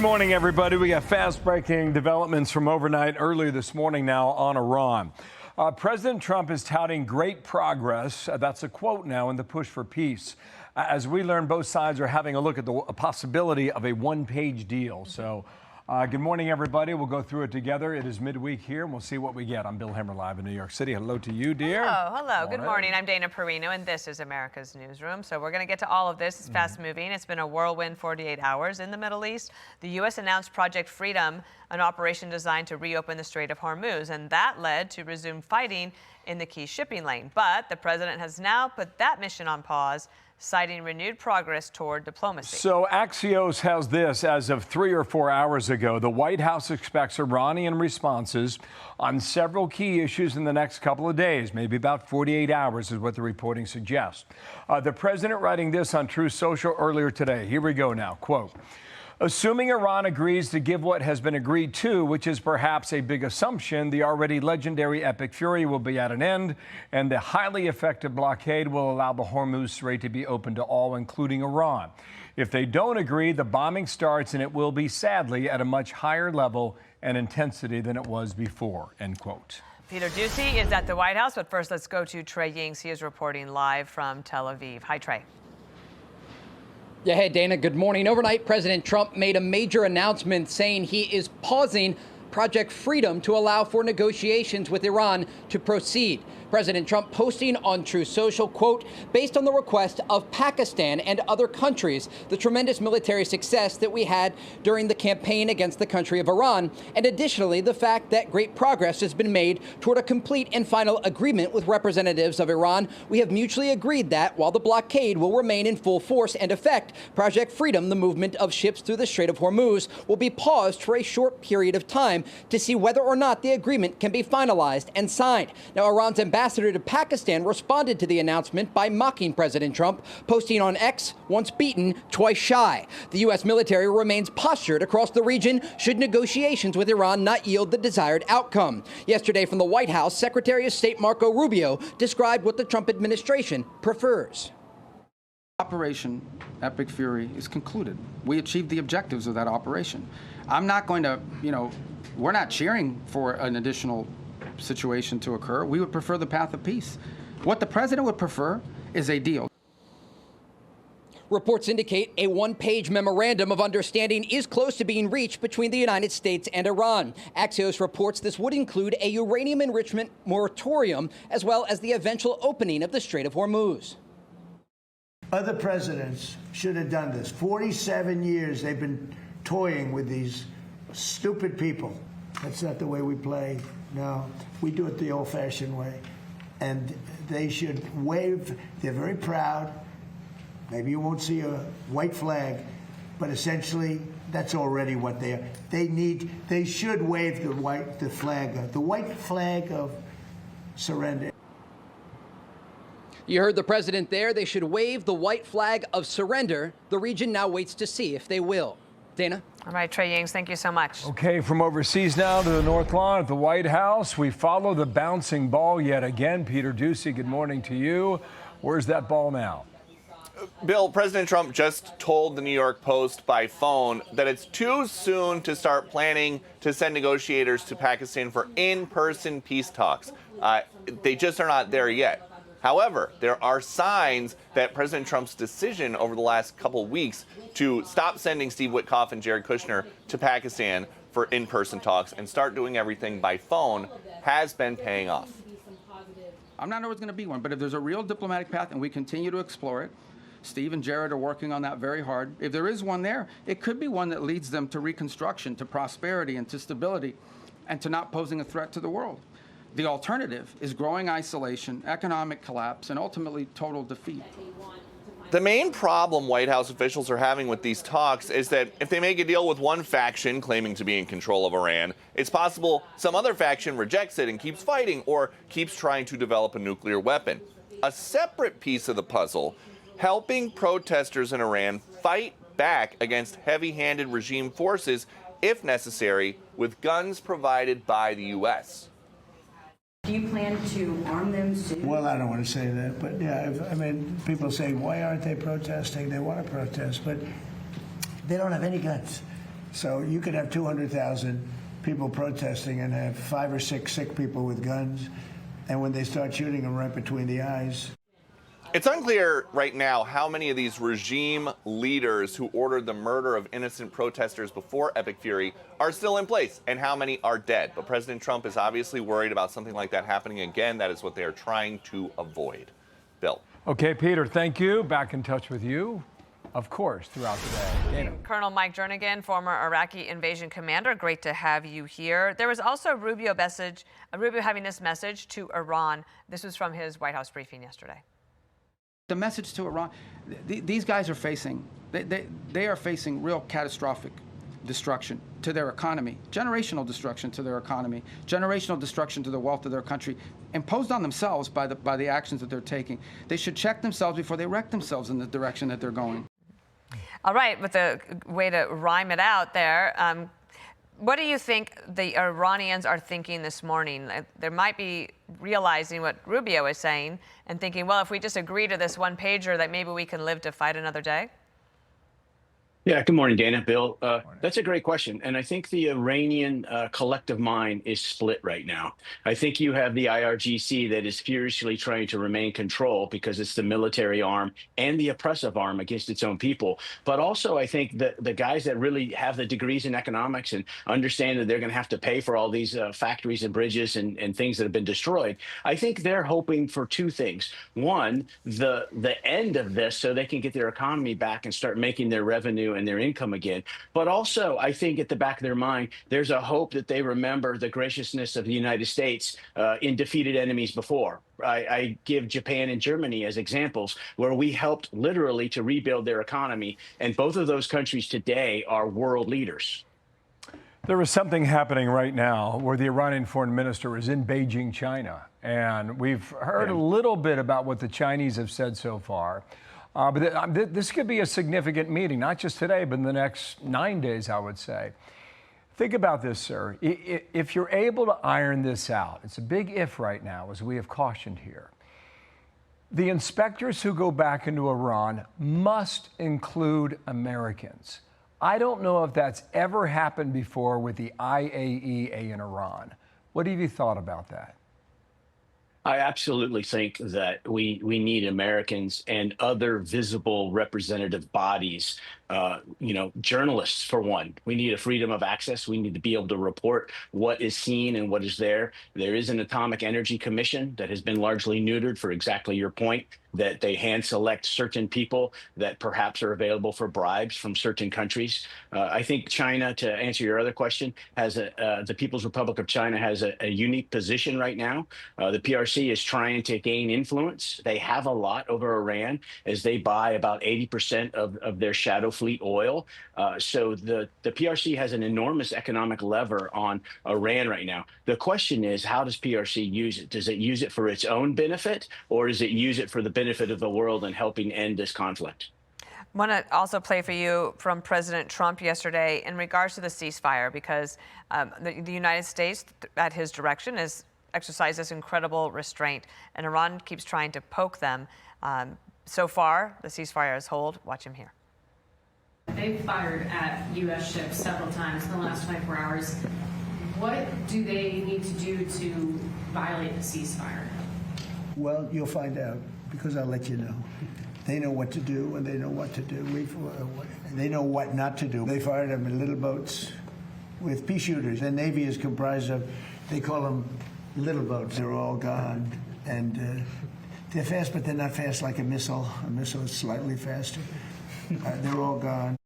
Good morning, everybody. We got fast-breaking developments from overnight earlier this morning now on Iran. President Trump is touting great progress. That's a quote now in the push for peace. As we learn, both sides are having a look at the possibility of a one-page deal. So good morning, everybody. We'll go through it together. It is midweek here, and we'll see what we get. I'm Bill Hemmer, live in New York City. Hello to you, dear. Hello. Good morning. I'm Dana Perino, and this is America's Newsroom. So we're going to get to all of this. It's fast-moving. It's been a whirlwind 48 hours in the Middle East. The U.S. announced Project Freedom, an operation designed to reopen the Strait of Hormuz, and that led to resumed fighting in the key shipping lane. But the president has now put that mission on pause, citing renewed progress toward diplomacy. So Axios has this as of 3 or 4 hours ago. The White House expects Iranian responses on several key issues in the next couple of days, maybe about 48 hours is what the reporting suggests. The president writing this on Truth Social earlier today. Here we go now, quote, "Assuming Iran agrees to give what has been agreed to, which is perhaps a big assumption, the already legendary epic fury will be at an end, and the highly effective blockade will allow the Hormuz Strait to be open to all, including Iran. If they don't agree, the bombing starts, and it will be, sadly, at a much higher level and intensity than it was before," end quote. Peter Doocy is at the White House, but first let's go to Trey Yings. He is reporting live from Tel Aviv. Hi, Trey. Yeah, hey, Dana, good morning. Overnight, President Trump made a major announcement saying he is pausing Project Freedom to allow for negotiations with Iran to proceed. President Trump posting on Truth Social, quote, "Based on the request of Pakistan and other countries, the tremendous military success that we had during the campaign against the country of Iran, and additionally, the fact that great progress has been made toward a complete and final agreement with representatives of Iran, we have mutually agreed that while the blockade will remain in full force and effect, Project Freedom, the movement of ships through the Strait of Hormuz, will be paused for a short period of time to see whether or not the agreement can be finalized and signed." Now, Iran's ambassador to Pakistan responded to the announcement by mocking President Trump, posting on X, "Once beaten, twice shy." The U.S. military remains postured across the region should negotiations with Iran not yield the desired outcome. Yesterday from the White House, Secretary of State Marco Rubio described what the Trump administration prefers. Operation Epic Fury is concluded. We achieved the objectives of that operation. I'm not going to, we're not cheering for an additional situation to occur. We would prefer the path of peace. What the president would prefer is a deal. Reports indicate a one-page memorandum of understanding is close to being reached between the United States and Iran. Axios reports this would include a uranium enrichment moratorium, as well as the eventual opening of the Strait of Hormuz. Other presidents should have done this. 47 years they've been toying with these stupid people. That's not the way we play. No, we do it the old-fashioned way. And they should wave. They're very proud. Maybe you won't see a white flag, but essentially that's already what they are. They should wave the white flag of surrender. You heard the president there. They should wave the white flag of surrender. The region now waits to see if they will. Dana? All right, Trey Yings, thank you so much. Okay, from overseas now to the North Lawn at the White House. We follow the bouncing ball yet again. Peter Doocy, good morning to you. Where's that ball now? Bill, President Trump just told the New York Post by phone that it's too soon to start planning to send negotiators to Pakistan for in-person peace talks. They just are not there yet. However, there are signs that President Trump's decision over the last couple of weeks to stop sending Steve Witkoff and Jared Kushner to Pakistan for in-person talks and start doing everything by phone has been paying off. I'm not always going to be one, but if there's a real diplomatic path and we continue to explore it, Steve and Jared are working on that very hard. If there is one there, it could be one that leads them to reconstruction, to prosperity, and to stability, and to not posing a threat to the world. The alternative is growing isolation, economic collapse, and ultimately total defeat. The main problem White House officials are having with these talks is that if they make a deal with one faction claiming to be in control of Iran, it's possible some other faction rejects it and keeps fighting or keeps trying to develop a nuclear weapon. A separate piece of the puzzle, helping protesters in Iran fight back against heavy-handed regime forces, if necessary, with guns provided by the U.S. Do you plan to arm them soon? Well, I don't want to say that, but yeah, people say, why aren't they protesting? They want to protest, but they don't have any guns. So you could have 200,000 people protesting and have 5 or 6 sick people with guns, and when they start shooting them right between the eyes. It's unclear right now how many of these regime leaders who ordered the murder of innocent protesters before Epic Fury are still in place and how many are dead. But President Trump is obviously worried about something like that happening again. That is what they are trying to avoid. Bill. Okay, Peter, thank you. Back in touch with you, of course, throughout the day. Dana. Colonel Mike Jernigan, former Iraqi invasion commander, great to have you here. There was also Rubio having this message to Iran. This was from his White House briefing yesterday. The message to Iran, these guys are facing, they are facing real catastrophic destruction to their economy, generational destruction to their economy, generational destruction to the wealth of their country, imposed on themselves by the actions that they're taking. They should check themselves before they wreck themselves in the direction that they're going. All right, with a way to rhyme it out there, what do you think the Iranians are thinking this morning? They might be realizing what Rubio is saying and thinking, well, if we just agree to this one pager, that maybe we can live to fight another day? Yeah, good morning, Dana. Bill, that's a great question. And I think the Iranian collective mind is split right now. I think you have the IRGC that is furiously trying to remain control because it's the military arm and the oppressive arm against its own people. But also, I think that the guys that really have the degrees in economics and understand that they're going to have to pay for all these factories and bridges and things that have been destroyed, I think they're hoping for two things. One, the end of this so they can get their economy back and start making their revenue and their income again. But also, I think at the back of their mind, there's a hope that they remember the graciousness of the United States in defeated enemies before. I give Japan and Germany as examples where we helped literally to rebuild their economy. And both of those countries today are world leaders. There is something happening right now where the Iranian foreign minister is in Beijing, China. And we've heard a little bit about what the Chinese have said so far. But this could be a significant meeting, not just today, but in the next 9 days, I would say. Think about this, sir. If you're able to iron this out, it's a big if right now, as we have cautioned here. The inspectors who go back into Iran must include Americans. I don't know if that's ever happened before with the IAEA in Iran. What have you thought about that? I absolutely think that we need Americans and other visible representative bodies, journalists, for one. We need a freedom of access. We need to be able to report what is seen and what is there. There is an Atomic Energy Commission that has been largely neutered for exactly your point, that they hand select certain people that perhaps are available for bribes from certain countries. I think China, to answer your other question, has the People's Republic of China has a unique position right now. The PRC is trying to gain influence. They have a lot over Iran as they buy about 80% of their shadow fleet oil. So the PRC has an enormous economic lever on Iran right now. The question is, how does PRC use it? Does it use it for its own benefit, or does it use it for the benefit of the world and helping end this conflict? I want to also play for you from President Trump yesterday in regards to the ceasefire, because the United States, at his direction, has exercised this incredible restraint, and Iran keeps trying to poke them. So far, the ceasefire is hold. Watch him here. They've fired at U.S. ships several times in the last 24 hours. What do they need to do to violate the ceasefire? Well, you'll find out, because I'll let you know. They know what to do, and they know what to do. They know what not to do. They fired them in little boats with pea shooters. The Navy is comprised of, they call them little boats. They're all gone. And they're fast, but they're not fast like a missile. A missile is slightly faster. They're all gone.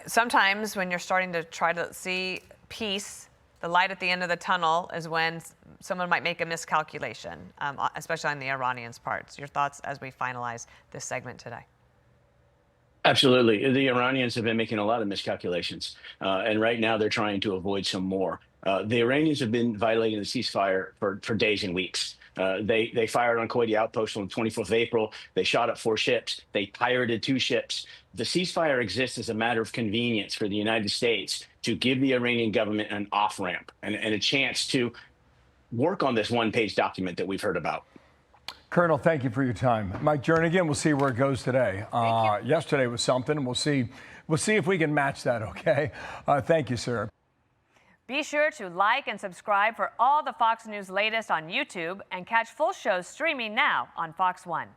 Sometimes when you're starting to try to see peace, the light at the end of the tunnel is when someone might make a miscalculation, especially on the Iranians' parts. Your thoughts as we finalize this segment today? Absolutely. The Iranians have been making a lot of miscalculations, and right now they're trying to avoid some more. The Iranians have been violating the ceasefire for days and weeks. They fired on Kuwaiti outposts on the 24th of April. They shot up 4 ships. They pirated 2 ships. The ceasefire exists as a matter of convenience for the United States to give the Iranian government an off-ramp and a chance to work on this one-page document that we've heard about. Colonel, thank you for your time. Mike Jernigan, we'll see where it goes today. Yesterday was something. We'll see We'll see if we can match that, okay? Thank you, sir. Be sure to like and subscribe for all the Fox News latest on YouTube and catch full shows streaming now on Fox One.